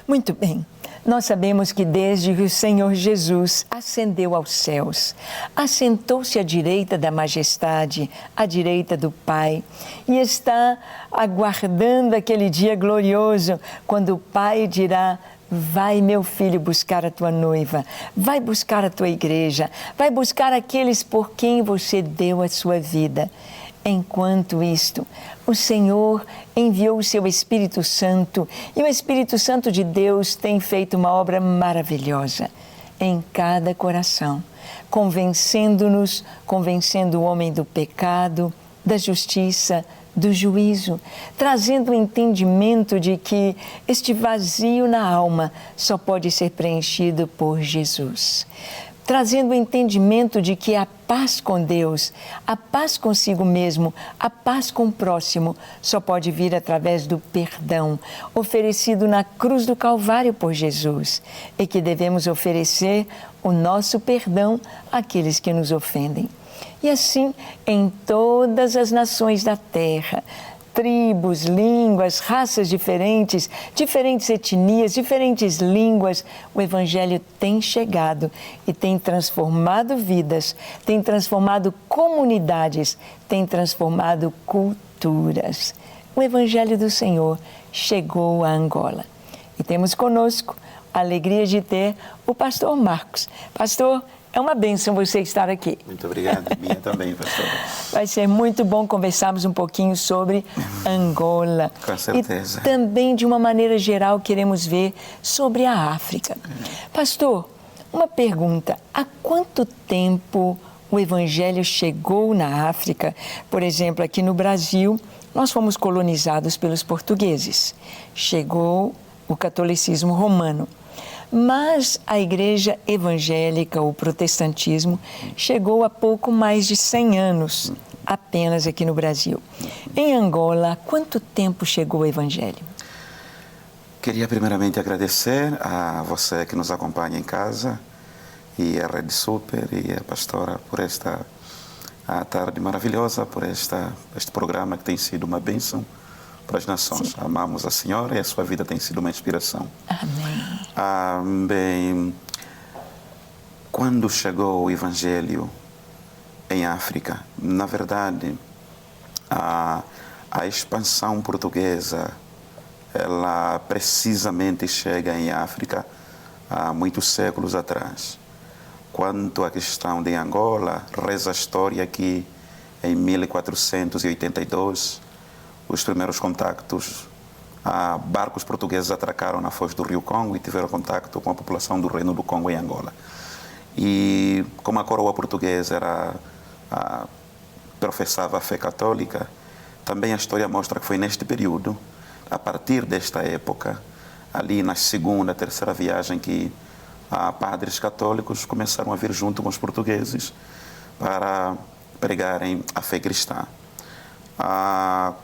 Muito bem. Nós sabemos que desde que o Senhor Jesus ascendeu aos céus, assentou-se à direita da majestade, à direita do Pai, e está aguardando aquele dia glorioso, quando o Pai dirá: vai, meu filho, buscar a tua noiva, vai buscar a tua igreja, vai buscar aqueles por quem você deu a sua vida. Enquanto isto, o Senhor enviou o seu Espírito Santo, e o Espírito Santo de Deus tem feito uma obra maravilhosa em cada coração, convencendo-nos, convencendo o homem do pecado, da justiça, do juízo, trazendo o entendimento de que este vazio na alma só pode ser preenchido por Jesus. Trazendo o entendimento de que a paz com Deus, a paz consigo mesmo, a paz com o próximo, só pode vir através do perdão oferecido na cruz do Calvário por Jesus, e que devemos oferecer o nosso perdão àqueles que nos ofendem. E assim, em todas as nações da terra, tribos, línguas, raças diferentes, diferentes etnias, diferentes línguas, o Evangelho tem chegado e tem transformado vidas, tem transformado comunidades, tem transformado culturas. O Evangelho do Senhor chegou a Angola. E temos conosco a alegria de ter o pastor Marcos. Pastor, é uma bênção você estar aqui. Muito obrigado, minha também, pastor. Vai ser muito bom conversarmos um pouquinho sobre Angola. Com certeza. E também, de uma maneira geral, queremos ver sobre a África. Pastor, uma pergunta. Há quanto tempo o Evangelho chegou na África? Por exemplo, aqui no Brasil, nós fomos colonizados pelos portugueses. Chegou o catolicismo romano. Mas a igreja evangélica, o protestantismo, chegou há pouco mais de 100 anos, apenas aqui no Brasil. Em Angola, há quanto tempo chegou o evangelho? Queria primeiramente agradecer a você que nos acompanha em casa, e a Rede Super, e a pastora por esta tarde maravilhosa, por este programa que tem sido uma bênção para as nações. Sim. Amamos a Senhora e a sua vida tem sido uma inspiração. Amém. Bem, quando chegou o Evangelho em África, na verdade, a expansão portuguesa, ela precisamente chega em África há muitos séculos atrás. Quanto à questão de Angola, reza a história que em 1482, os primeiros contactos, barcos portugueses atracaram na foz do Rio Congo e tiveram contato com a população do Reino do Congo em Angola. E como a coroa portuguesa professava a fé católica, também a história mostra que foi neste período, a partir desta época, ali na segunda, terceira viagem, que padres católicos começaram a vir junto com os portugueses para pregarem a fé cristã.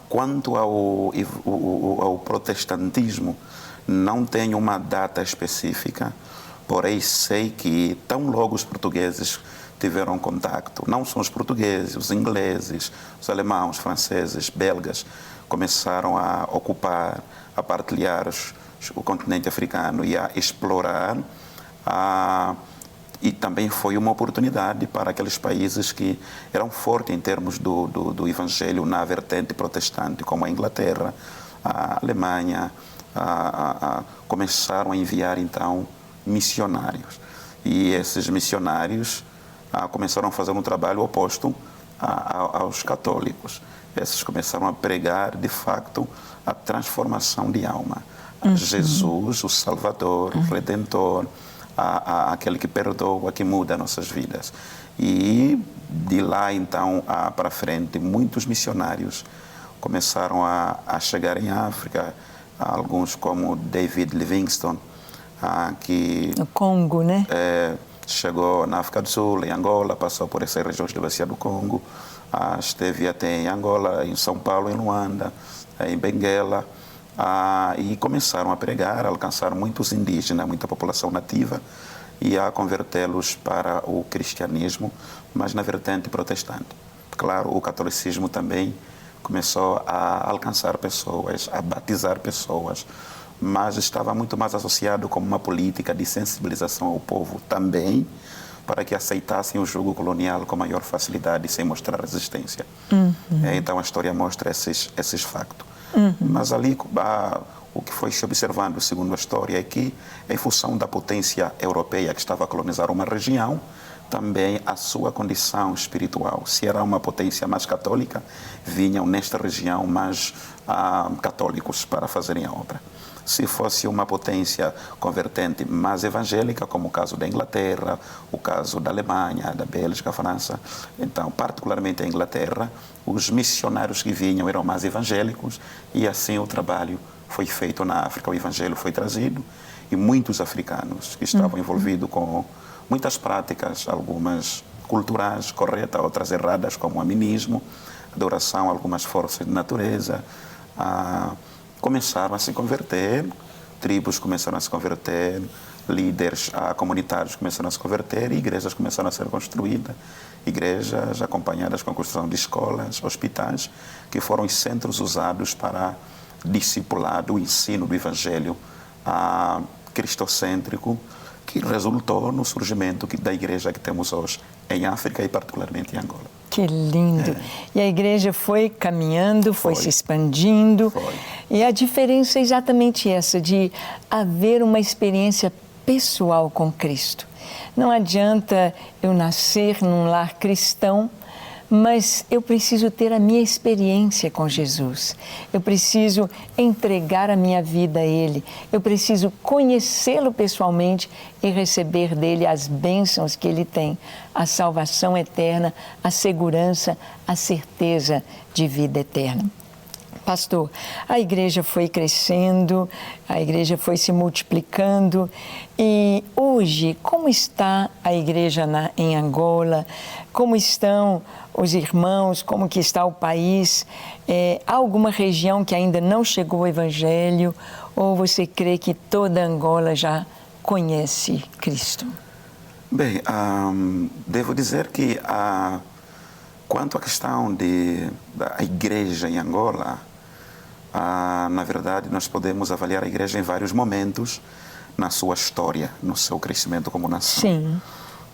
Quanto ao protestantismo, não tenho uma data específica, porém sei que tão logo os portugueses tiveram contacto, não só os portugueses, os ingleses, os alemães, os franceses, belgas, começaram a ocupar, a partilhar o continente africano e a explorar, e também foi uma oportunidade para aqueles países que eram fortes em termos do evangelho na vertente protestante, como a Inglaterra, a Alemanha, começaram a enviar então missionários. E esses missionários começaram a fazer um trabalho oposto aos católicos. Esses começaram a pregar, de facto, a transformação de alma. Jesus, o Salvador, o Redentor, aquele que perdoa, que muda nossas vidas. E de lá, então, para frente, muitos missionários começaram a chegar em África, alguns como David Livingstone, que... No Congo, né? Chegou na África do Sul, em Angola, passou por essas regiões da Bacia do Congo, esteve até em Angola, em São Paulo, em Luanda, em Benguela, e começaram a pregar, alcançaram muitos indígenas, muita população nativa, e a convertê-los para o cristianismo, mas na vertente protestante. Claro, o catolicismo também começou a alcançar pessoas, a batizar pessoas, mas estava muito mais associado com uma política de sensibilização ao povo também, para que aceitassem o jugo colonial com maior facilidade, sem mostrar resistência. Então a história mostra esses factos. Mas ali, o que foi se observando, segundo a história, é que, em função da potência europeia que estava a colonizar uma região, também a sua condição espiritual. Se era uma potência mais católica, vinham nesta região mais católicos para fazerem a obra. Se fosse uma potência convertente mais evangélica, como o caso da Inglaterra, o caso da Alemanha, da Bélgica, França, então, particularmente a Inglaterra, os missionários que vinham eram mais evangélicos e assim o trabalho foi feito na África, o evangelho foi trazido e muitos africanos que estavam envolvidos com muitas práticas, algumas culturais corretas, outras erradas, como o aminismo, adoração a algumas forças de natureza, começaram a se converter, tribos começaram a se converter, líderes comunitários começaram a se converter e igrejas começaram a ser construídas. Igrejas acompanhadas com a construção de escolas, hospitais, que foram os centros usados para discipulado, o ensino do evangelho cristocêntrico, que resultou no surgimento da igreja que temos hoje em África e particularmente em Angola. Que lindo! E a igreja foi caminhando, foi se expandindo. E a diferença é exatamente essa, de haver uma experiência pessoal com Cristo. Não adianta eu nascer num lar cristão, mas eu preciso ter a minha experiência com Jesus. Eu preciso entregar a minha vida a Ele. Eu preciso conhecê-lo pessoalmente e receber dele as bênçãos que Ele tem. A salvação eterna, a segurança, a certeza de vida eterna. Pastor, a igreja foi crescendo, a igreja foi se multiplicando e hoje, como está a igreja em Angola? Como estão os irmãos? Como que está o país? Há alguma região que ainda não chegou ao Evangelho? Ou você crê que toda Angola já conhece Cristo? Bem, devo dizer que quanto à questão da igreja em Angola, na verdade, nós podemos avaliar a igreja em vários momentos na sua história, no seu crescimento como nação. Sim.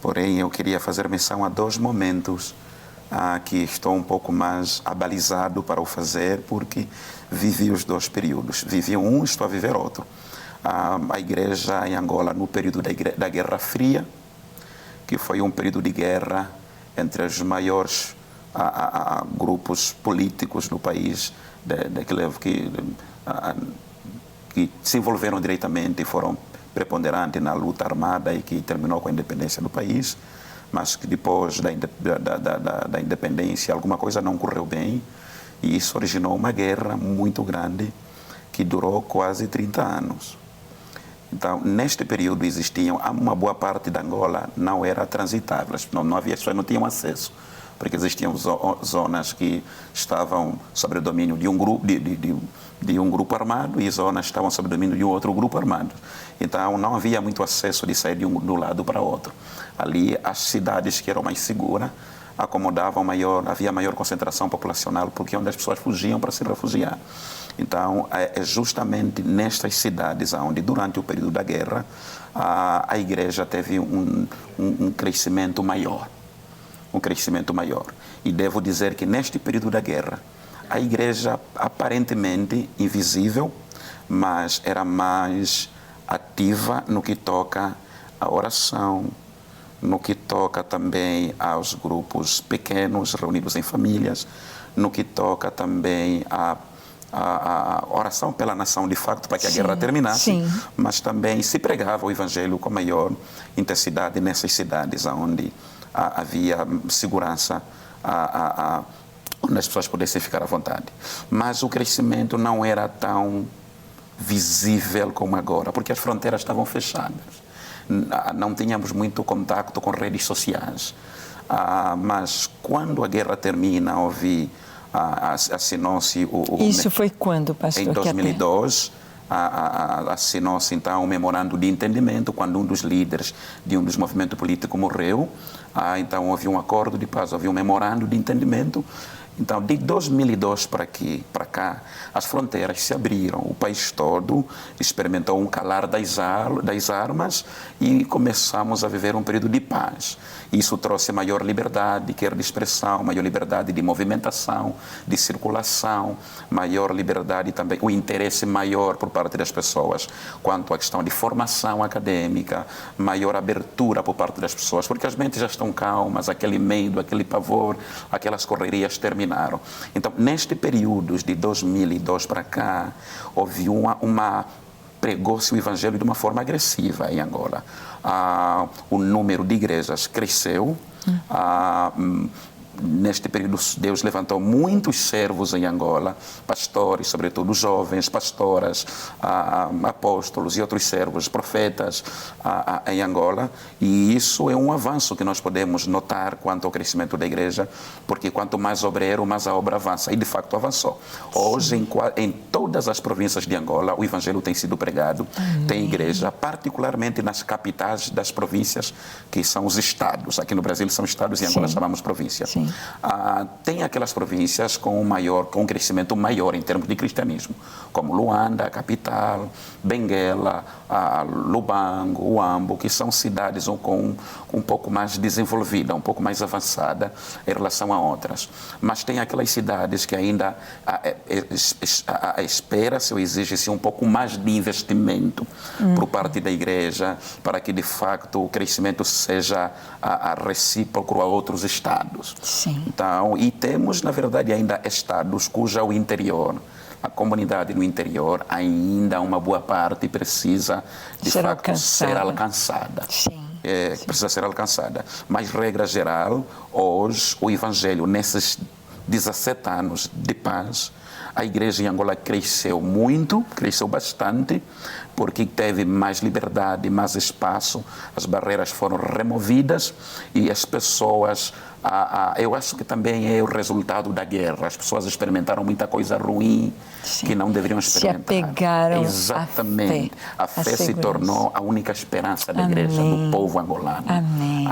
Porém, eu queria fazer menção a dois momentos que estou um pouco mais abalizado para o fazer, porque vivi os dois períodos. Vivi um, estou a viver outro. A igreja em Angola no período da Guerra Fria, que foi um período de guerra entre os maiores grupos políticos no país, que se envolveram diretamente e foram preponderantes na luta armada e que terminou com a independência do país, mas que depois da independência alguma coisa não correu bem e isso originou uma guerra muito grande que durou quase 30 anos. Então, neste período existiam, uma boa parte da Angola não era transitável, não havia, as pessoas não tinham acesso, porque existiam zonas que estavam sob o domínio de um grupo, de um grupo armado e zonas que estavam sob o domínio de um outro grupo armado. Então, não havia muito acesso de sair de um lado para o outro. Ali, as cidades que eram mais seguras acomodavam havia maior concentração populacional, porque é onde as pessoas fugiam para se refugiar. Então, é justamente nestas cidades onde, durante o período da guerra, a igreja teve um crescimento maior. E devo dizer que neste período da guerra, a igreja aparentemente invisível, mas era mais ativa no que toca à oração, no que toca também aos grupos pequenos reunidos em famílias, no que toca também a oração pela nação de facto para que a guerra terminasse, mas também se pregava o evangelho com maior intensidade nessas cidades onde havia segurança, onde as pessoas pudessem ficar à vontade. Mas o crescimento não era tão visível como agora, porque as fronteiras estavam fechadas. Não tínhamos muito contato com redes sociais. Mas quando a guerra termina, assinou-se Isso foi quando, pastor? Em 2002, assinou-se então um memorando de entendimento quando um dos líderes de um dos movimentos políticos morreu. Então houve um acordo de paz, houve um memorando de entendimento Então, de 2002 para cá, as fronteiras se abriram. O país todo experimentou um calar das armas e começamos a viver um período de paz. Isso trouxe maior liberdade, quer de expressão, maior liberdade de movimentação, de circulação, maior liberdade também, o interesse maior por parte das pessoas quanto à questão de formação acadêmica, maior abertura por parte das pessoas, porque as mentes já estão calmas, aquele medo, aquele pavor, aquelas correrias terminaram. Então, neste período de 2002 para cá, houve pregou-se o evangelho de uma forma agressiva em Angola. O número de igrejas cresceu. Neste período, Deus levantou muitos servos em Angola, pastores, sobretudo jovens, pastoras, apóstolos e outros servos, profetas em Angola. E isso é um avanço que nós podemos notar quanto ao crescimento da igreja, porque quanto mais obreiro, mais a obra avança. E, de facto, avançou. Hoje, em todas as províncias de Angola, o evangelho tem sido pregado. Tem igreja, particularmente nas capitais das províncias, que são os estados. Aqui no Brasil são estados e em Angola chamamos província. Sim. Tem aquelas províncias com um crescimento maior em termos de cristianismo, como Luanda, a capital, Benguela, Lubango, Uambo, que são cidades com um pouco mais desenvolvida, um pouco mais avançada em relação a outras. Mas tem aquelas cidades que ainda espera-se ou exige-se um pouco mais de investimento por parte da igreja para que, de facto, o crescimento seja recíproco a outros estados. Sim. Então, e temos, na verdade, ainda estados cuja o interior, a comunidade no interior, ainda uma boa parte precisa, de facto, ser alcançada. Sim. Precisa ser alcançada. Mas, regra geral, hoje, o Evangelho, nesses 17 anos de paz, a igreja em Angola cresceu muito, cresceu bastante, porque teve mais liberdade, mais espaço, as barreiras foram removidas e as pessoas, eu acho que também é o resultado da guerra, as pessoas experimentaram muita coisa ruim que não deveriam experimentar. Se apegaram exatamente. A fé se tornou a única esperança da igreja, do povo angolano. Amém.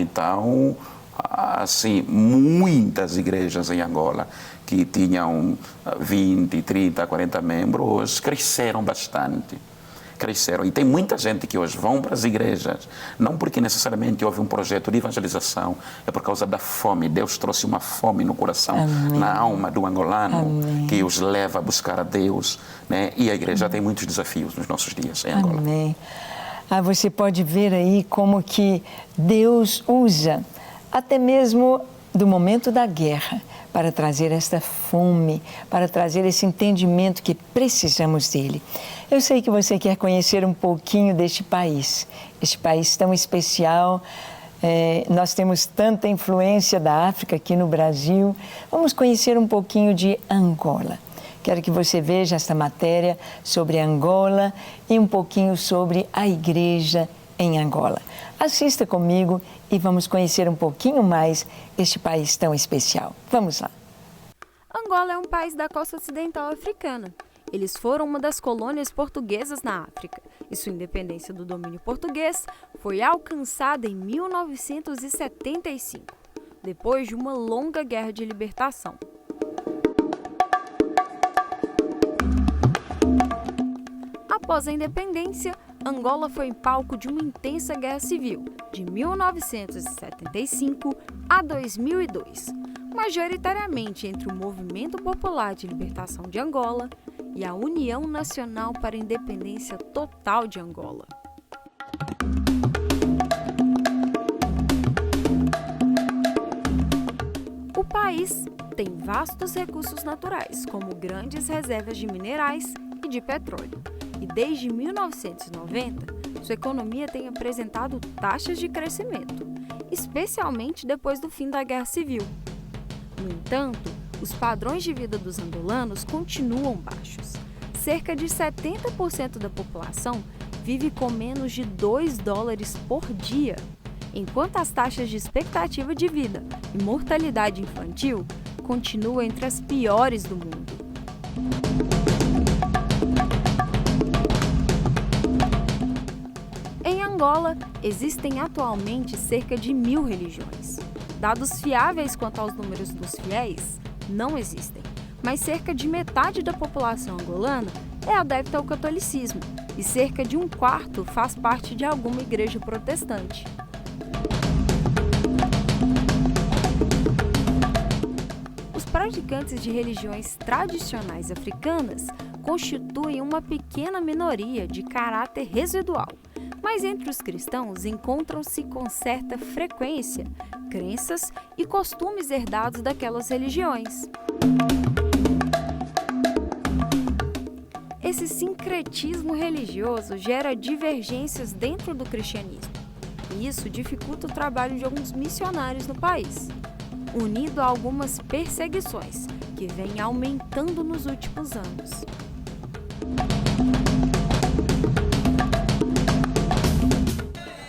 Então, assim, muitas igrejas em Angola que tinham 20, 30, 40 membros, hoje cresceram bastante. Cresceram. E tem muita gente que hoje vão para as igrejas, não porque necessariamente houve um projeto de evangelização, é por causa da fome. Deus trouxe uma fome no coração, na alma do angolano, que os leva a buscar a Deus, né? E a igreja tem muitos desafios nos nossos dias em Angola. Amém. Você pode ver aí como que Deus usa, até mesmo do momento da guerra, para trazer esta fome, para trazer esse entendimento que precisamos dele. Eu sei que você quer conhecer um pouquinho deste país, este país tão especial. Nós temos tanta influência da África aqui no Brasil. Vamos conhecer um pouquinho de Angola. Quero que você veja esta matéria sobre Angola e um pouquinho sobre a igreja em Angola. Assista comigo e vamos conhecer um pouquinho mais este país tão especial. Vamos lá. Angola é um país da costa ocidental africana. Eles foram uma das colônias portuguesas na África e sua independência do domínio português foi alcançada em 1975, depois de uma longa guerra de libertação. Após a independência, Angola foi palco de uma intensa guerra civil, de 1975 a 2002, majoritariamente entre o Movimento Popular de Libertação de Angola e a União Nacional para a Independência Total de Angola. O país tem vastos recursos naturais, como grandes reservas de minerais e de petróleo. E desde 1990, sua economia tem apresentado taxas de crescimento, especialmente depois do fim da Guerra Civil. No entanto, os padrões de vida dos angolanos continuam baixos. Cerca de 70% da população vive com menos de $2 por dia, enquanto as taxas de expectativa de vida e mortalidade infantil continuam entre as piores do mundo. Em Angola, existem atualmente cerca de 1.000 religiões. Dados fiáveis quanto aos números dos fiéis não existem, mas cerca de metade da população angolana é adepta ao catolicismo e cerca de um quarto faz parte de alguma igreja protestante. Os praticantes de religiões tradicionais africanas constituem uma pequena minoria de caráter residual, mas entre os cristãos encontram-se com certa frequência crenças e costumes herdados daquelas religiões. Esse sincretismo religioso gera divergências dentro do cristianismo, e isso dificulta o trabalho de alguns missionários no país, unido a algumas perseguições que vêm aumentando nos últimos anos.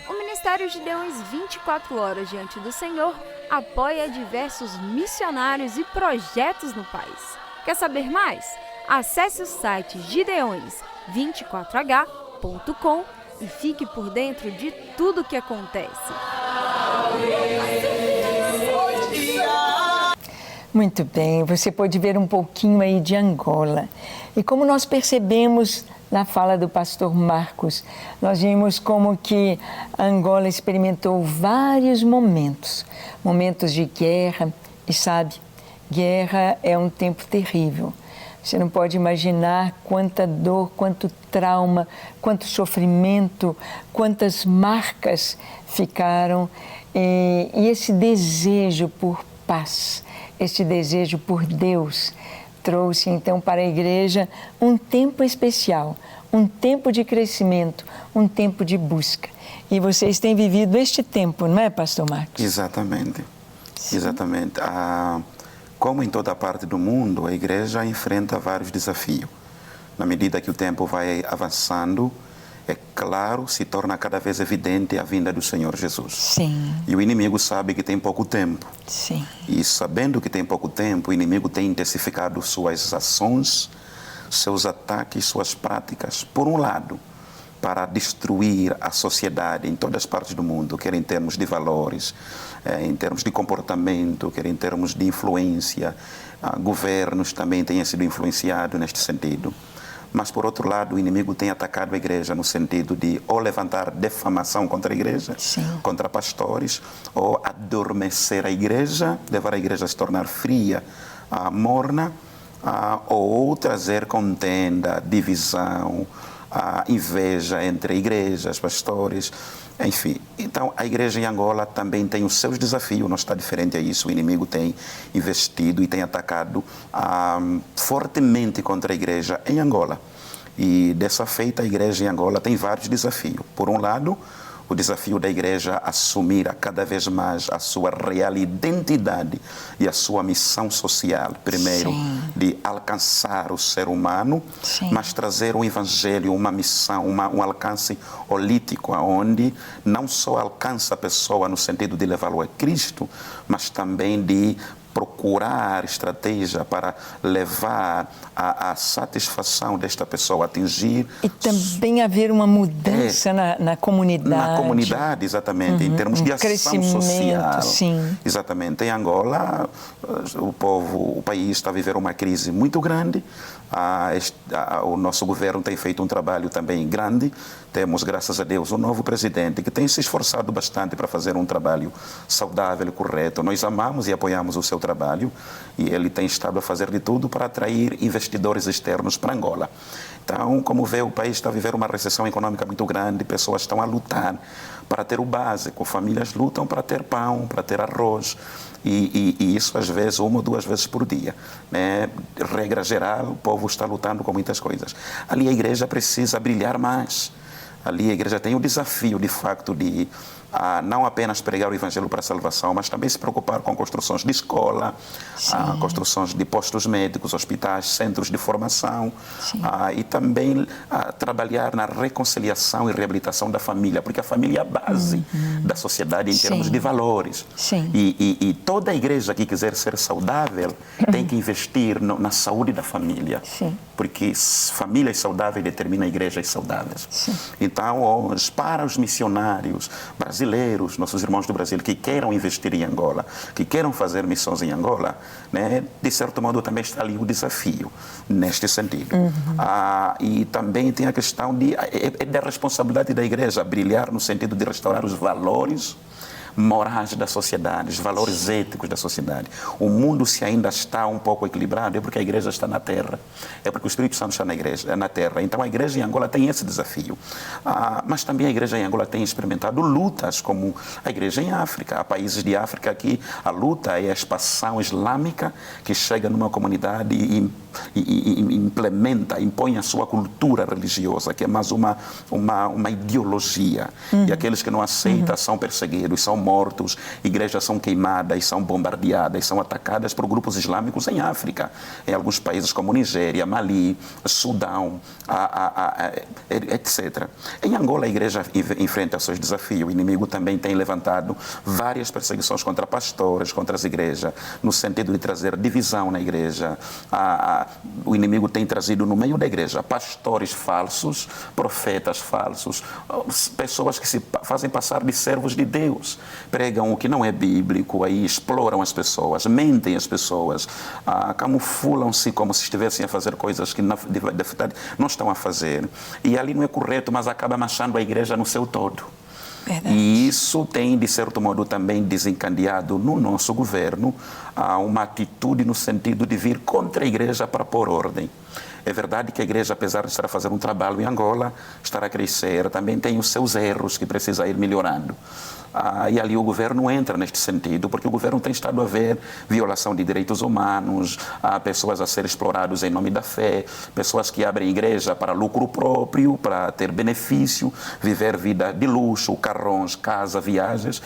O Ministério Gideões 24 Horas Diante do Senhor apoia diversos missionários e projetos no país. Quer saber mais? Acesse o site gideões24h.com e fique por dentro de tudo o que acontece. Muito bem, você pode ver um pouquinho aí de Angola. E como nós percebemos na fala do pastor Marcos, nós vimos como que Angola experimentou vários momentos de guerra. E sabe, guerra é um tempo terrível. Você não pode imaginar quanta dor, quanto trauma, quanto sofrimento, quantas marcas ficaram. E esse desejo por paz, esse desejo por Deus, trouxe então para a igreja um tempo especial, um tempo de crescimento, um tempo de busca. E vocês têm vivido este tempo, não é, pastor Marcos? Exatamente. Sim. Exatamente. Como em toda parte do mundo, a igreja enfrenta vários desafios. Na medida que o tempo vai avançando, é claro, se torna cada vez evidente a vinda do Senhor Jesus. Sim. E o inimigo sabe que tem pouco tempo. Sim. E sabendo que tem pouco tempo, o inimigo tem intensificado suas ações, seus ataques, suas práticas, por um lado, para destruir a sociedade em todas as partes do mundo, quer em termos de valores, em termos de comportamento, quer em termos de influência. Governos também têm sido influenciados neste sentido. Mas, por outro lado, o inimigo tem atacado a igreja no sentido de ou levantar defamação contra a igreja, sim, contra pastores, ou adormecer a igreja, levar a igreja a se tornar fria, morna, ou trazer contenda, divisão, inveja entre igrejas, pastores, enfim. Então, a igreja em Angola também tem os seus desafios, não está diferente a isso. O inimigo tem investido e tem atacado fortemente contra a igreja em Angola. E, dessa feita, a igreja em Angola tem vários desafios. Por um lado, o desafio da igreja assumir cada vez mais a sua real identidade e a sua missão social. Primeiro, sim, de alcançar o ser humano, sim, mas trazer um evangelho, uma missão, um alcance holístico, onde não só alcança a pessoa no sentido de levá-lo a Cristo, mas também de procurar estratégia para levar a satisfação desta pessoa, atingir... E também haver uma mudança na comunidade. Na comunidade, exatamente, em termos de ação social. Sim. Exatamente. Em Angola, o país está a viver uma crise muito grande. O nosso governo tem feito um trabalho também grande. Temos, graças a Deus, um novo presidente que tem se esforçado bastante para fazer um trabalho saudável e correto. Nós amamos e apoiamos o seu trabalho e ele tem estado a fazer de tudo para atrair investidores externos para Angola. Então, como vê, o país está a viver uma recessão econômica muito grande, pessoas estão a lutar para ter o básico, famílias lutam para ter pão, para ter arroz, e isso às vezes 1 ou 2 vezes por dia, né? Regra geral, o povo está lutando com muitas coisas. Ali a igreja precisa brilhar mais. Ali a igreja tem o desafio, de facto, de não apenas pregar o evangelho para a salvação, mas também se preocupar com construções de escola, construções de postos médicos, hospitais, centros de formação, e também trabalhar na reconciliação e reabilitação da família, porque a família é a base da sociedade em termos de valores. E toda a igreja que quiser ser saudável tem que investir na saúde da família, porque famílias saudáveis determinam igrejas saudáveis. Então, para os missionários, Brasil brasileiros, nossos irmãos do Brasil, que queiram investir em Angola, que queiram fazer missões em Angola, né, de certo modo também está ali o desafio neste sentido. E também tem a questão da responsabilidade da igreja brilhar no sentido de restaurar os valores morais da sociedade, os valores éticos da sociedade. O mundo, se ainda está um pouco equilibrado, é porque a igreja está na terra, é porque o Espírito Santo está na terra. Então a igreja em Angola tem esse desafio. Mas também a igreja em Angola tem experimentado lutas, como a igreja em África. Há países de África que a luta é a expansão islâmica que chega numa comunidade e implementa, impõe a sua cultura religiosa, que é mais uma ideologia. E aqueles que não aceitam são perseguidos, são mortos, igrejas são queimadas, são bombardeadas, são atacadas por grupos islâmicos em África, em alguns países como Nigéria, Mali, Sudão, etc. Em Angola, a igreja enfrenta seus desafios. O inimigo também tem levantado várias perseguições contra pastores, contra as igrejas, no sentido de trazer divisão na igreja. O inimigo tem trazido no meio da igreja pastores falsos, profetas falsos, pessoas que se fazem passar de servos de Deus, pregam o que não é bíblico, aí exploram as pessoas, mentem as pessoas, camuflam-se como se estivessem a fazer coisas que na verdade não estão a fazer. E ali não é correto, mas acaba manchando a igreja no seu todo. Verdade. E isso tem, de certo modo, também desencadeado no nosso governo uma atitude no sentido de vir contra a igreja para pôr ordem. É verdade que a igreja, apesar de estar a fazer um trabalho em Angola, estar a crescer, também tem os seus erros que precisa ir melhorando. E ali o governo entra neste sentido, porque o governo tem estado a ver violação de direitos humanos, pessoas a serem exploradas em nome da fé, pessoas que abrem igreja para lucro próprio, para ter benefício, viver vida de luxo, carrões, casa, viagens,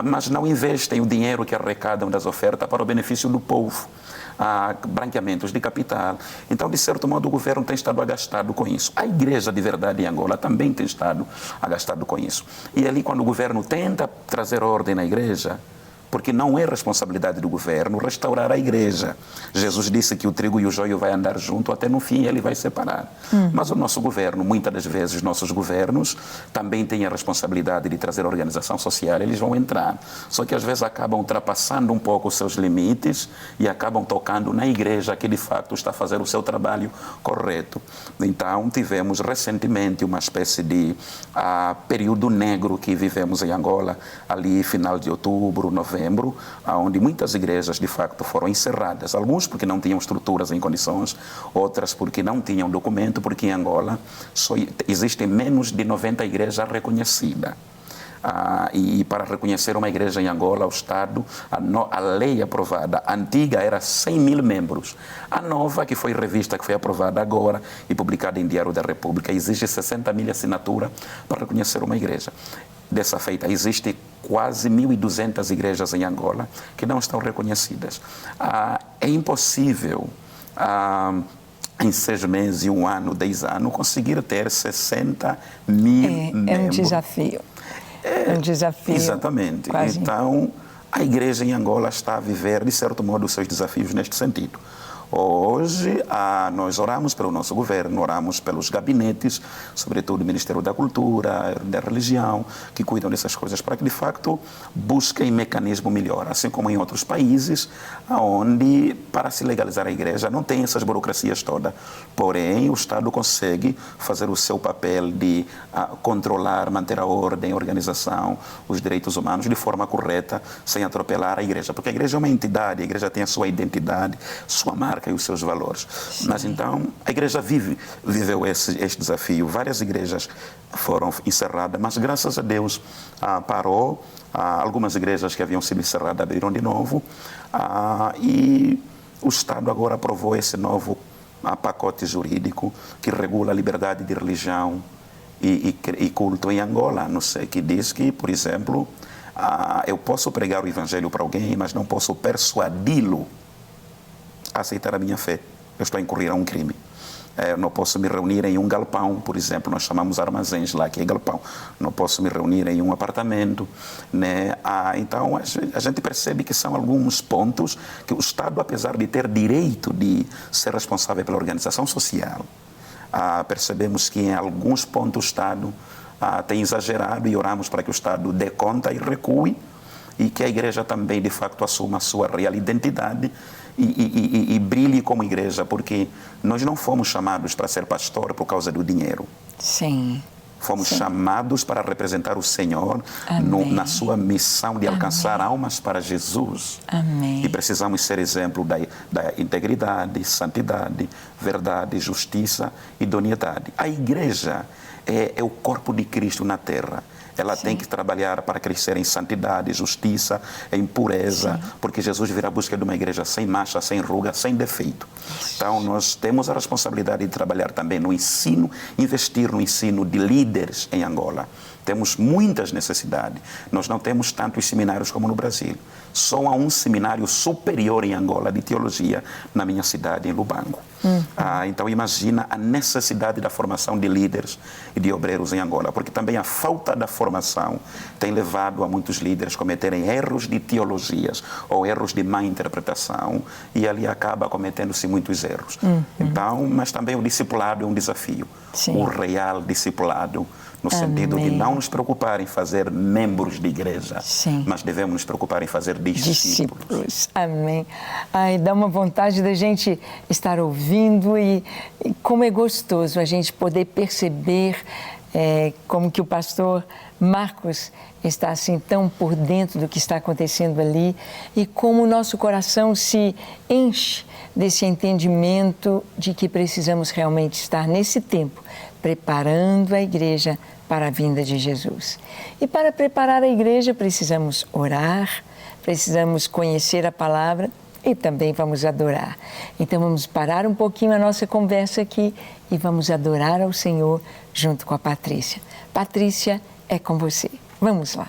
mas não investem o dinheiro que arrecadam das ofertas para o benefício do povo. Branqueamentos de capital. Então, de certo modo, o governo tem estado agastado com isso. A igreja de verdade em Angola também tem estado agastado com isso. E ali, quando o governo tenta trazer ordem na igreja, porque não é responsabilidade do governo restaurar a igreja. Jesus disse que o trigo e o joio vai andar junto, até no fim ele vai separar. Mas o nosso governo, muitas das vezes, nossos governos também têm a responsabilidade de trazer organização social, eles vão entrar. Só que às vezes acabam ultrapassando um pouco os seus limites e acabam tocando na igreja que de facto está a fazer o seu trabalho correto. Então tivemos recentemente uma espécie de período negro que vivemos em Angola, ali final de outubro, novembro, onde muitas igrejas de facto foram encerradas, alguns porque não tinham estruturas em condições, outras porque não tinham documento, porque em Angola só existem menos de 90 igrejas reconhecidas. E para reconhecer uma igreja em Angola, o Estado, a lei aprovada, a antiga era 100 mil membros. A nova, que foi revista, que foi aprovada agora e publicada em Diário da República, exige 60 mil assinaturas para reconhecer uma igreja. Dessa feita, existe quase 1.200 igrejas em Angola que não estão reconhecidas. É impossível, em 6 meses, 1 ano, 10 anos, conseguir ter 60 mil membros. É um desafio. É um desafio. Exatamente. Quase. Então, a igreja em Angola está a viver, de certo modo, os seus desafios neste sentido. Hoje, nós oramos pelo nosso governo, oramos pelos gabinetes, sobretudo o Ministério da Cultura, da Religião, que cuidam dessas coisas, para que, de facto, busquem mecanismo melhor, assim como em outros países, onde, para se legalizar a igreja, não tem essas burocracias todas. Porém, o Estado consegue fazer o seu papel de controlar, manter a ordem, a organização, os direitos humanos de forma correta, sem atropelar a igreja. Porque a igreja é uma entidade, a igreja tem a sua identidade, sua marca e os seus valores. Sim. Mas então a igreja viveu este desafio. Várias igrejas foram encerradas, mas graças a Deus parou. Algumas igrejas que haviam sido encerradas abriram de novo e o Estado agora aprovou esse novo pacote jurídico que regula a liberdade de religião e culto em Angola. Não sei, que diz que, por exemplo, eu posso pregar o evangelho para alguém, mas não posso persuadi-lo a aceitar a minha fé. Eu estou a incorrer a um crime. Eu não posso me reunir em um galpão, por exemplo, nós chamamos armazéns lá, que é galpão. Não posso me reunir em um apartamento, né? Então, a gente percebe que são alguns pontos que o Estado, apesar de ter direito de ser responsável pela organização social, percebemos que em alguns pontos o Estado tem exagerado e oramos para que o Estado dê conta e recue e que a igreja também, de facto, assuma a sua real identidade e brilhe como igreja, porque nós não fomos chamados para ser pastor por causa do dinheiro. Sim. Fomos Sim. chamados para representar o Senhor na sua missão de alcançar almas para Jesus. Amém. E precisamos ser exemplo da integridade, santidade, verdade, justiça e idoneidade. A igreja é o corpo de Cristo na terra. Ela tem que trabalhar para crescer em santidade, justiça, em pureza, porque Jesus virá à busca de uma igreja sem mancha, sem ruga, sem defeito. Então, nós temos a responsabilidade de trabalhar também no ensino, investir no ensino de líderes em Angola. Temos muitas necessidades. Nós não temos tantos seminários como no Brasil. Só há um seminário superior em Angola de teologia na minha cidade, em Lubango. Então, imagina a necessidade da formação de líderes e de obreiros em Angola, porque também a falta da formação tem levado a muitos líderes a cometerem erros de teologias ou erros de má interpretação e ali acaba cometendo-se muitos erros. Então, mas também o discipulado é um desafio. Sim. O real discipulado, no sentido de não nos preocupar em fazer membros de igreja, mas devemos nos preocupar em fazer discípulos. Amém. Ai, dá uma vontade da gente estar ouvindo e como é gostoso a gente poder perceber como que o pastor Marcos está assim tão por dentro do que está acontecendo ali e como o nosso coração se enche desse entendimento de que precisamos realmente estar nesse tempo preparando a igreja para a vinda de Jesus. E para preparar a igreja precisamos orar, precisamos conhecer a palavra e também vamos adorar. Então vamos parar um pouquinho a nossa conversa aqui e vamos adorar ao Senhor junto com a Patrícia. Patrícia, é com você. Vamos lá.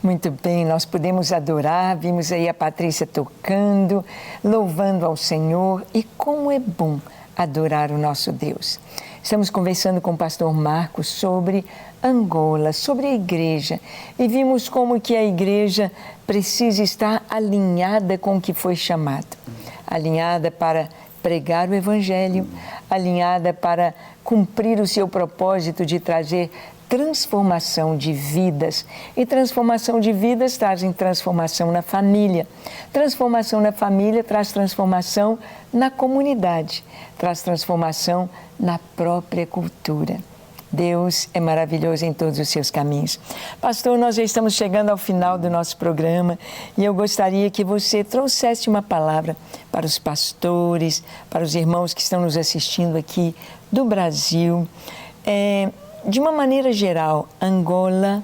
Muito bem, nós podemos adorar, vimos aí a Patrícia tocando, louvando ao Senhor, e como é bom adorar o nosso Deus. Estamos conversando com o pastor Marcos sobre Angola, sobre a igreja, e vimos como que a igreja precisa estar alinhada com o que foi chamado, alinhada para pregar o Evangelho, alinhada para cumprir o seu propósito de trazer transformação de vidas. E transformação de vidas trazem transformação na família. Transformação na família traz transformação na comunidade, traz transformação na própria cultura. Deus é maravilhoso em todos os seus caminhos. Pastor, nós já estamos chegando ao final do nosso programa e eu gostaria que você trouxesse uma palavra para os pastores, para os irmãos que estão nos assistindo aqui do Brasil. De uma maneira geral, Angola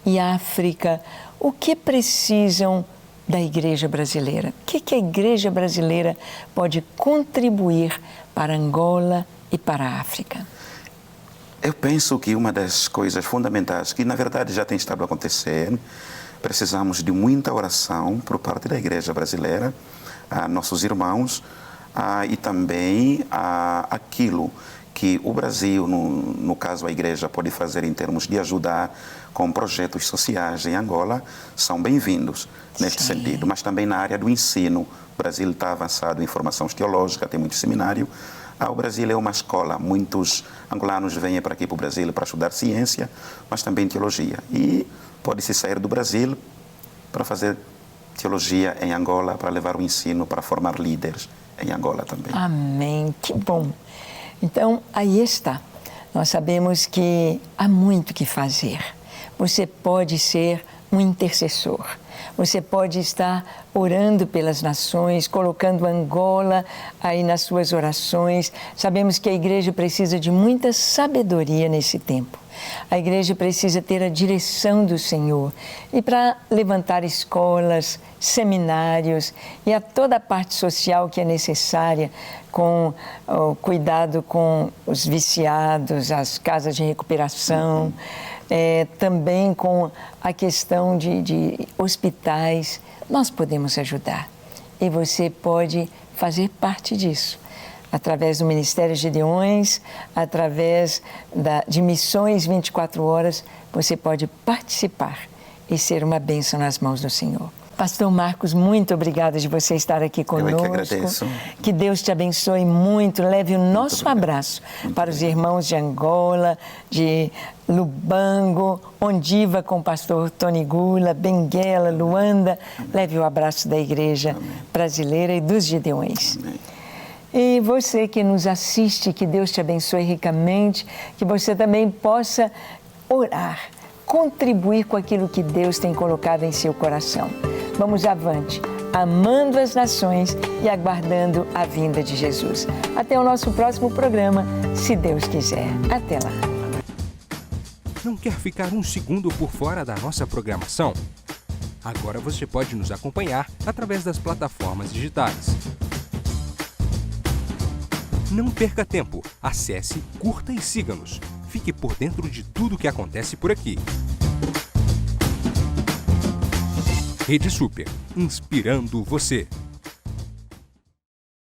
e África, o que precisam da igreja brasileira? O que a igreja brasileira pode contribuir para Angola e para a África? Eu penso que uma das coisas fundamentais, que na verdade já tem estado a acontecer, precisamos de muita oração por parte da igreja brasileira, a nossos irmãos, e também aquilo que o Brasil, no caso a igreja, pode fazer em termos de ajudar com projetos sociais em Angola, são bem-vindos neste sentido. Mas também na área do ensino, o Brasil está avançado em formação teológica, tem muito seminário. O Brasil é uma escola, muitos angolanos vêm para aqui para o Brasil para estudar ciência, mas também teologia. E pode-se sair do Brasil para fazer teologia em Angola, para levar o ensino, para formar líderes em Angola também. Amém, que bom! Então, aí está. Nós sabemos que há muito que fazer. Você pode ser um intercessor. Você pode estar orando pelas nações, colocando Angola aí nas suas orações. Sabemos que a igreja precisa de muita sabedoria nesse tempo. A igreja precisa ter a direção do Senhor e para levantar escolas, seminários e a toda a parte social que é necessária, com o cuidado com os viciados, as casas de recuperação, também com a questão de hospitais. Nós podemos ajudar e você pode fazer parte disso. Através do Ministério Gedeões, através de Missões 24 Horas, você pode participar e ser uma bênção nas mãos do Senhor. Pastor Marcos, muito obrigada de você estar aqui conosco. Eu que agradeço. Que Deus te abençoe muito. Leve o nosso abraço para os irmãos de Angola, de Lubango, Ondiva com o pastor Tony Gula, Benguela, Luanda. Leve o abraço da igreja brasileira e dos Gedeões. Amém. E você que nos assiste, que Deus te abençoe ricamente, que você também possa orar, contribuir com aquilo que Deus tem colocado em seu coração. Vamos avante, amando as nações e aguardando a vinda de Jesus. Até o nosso próximo programa, se Deus quiser. Até lá. Não quer ficar um segundo por fora da nossa programação? Agora você pode nos acompanhar através das plataformas digitais. Não perca tempo. Acesse, curta e siga-nos. Fique por dentro de tudo o que acontece por aqui. Rede Super, inspirando você.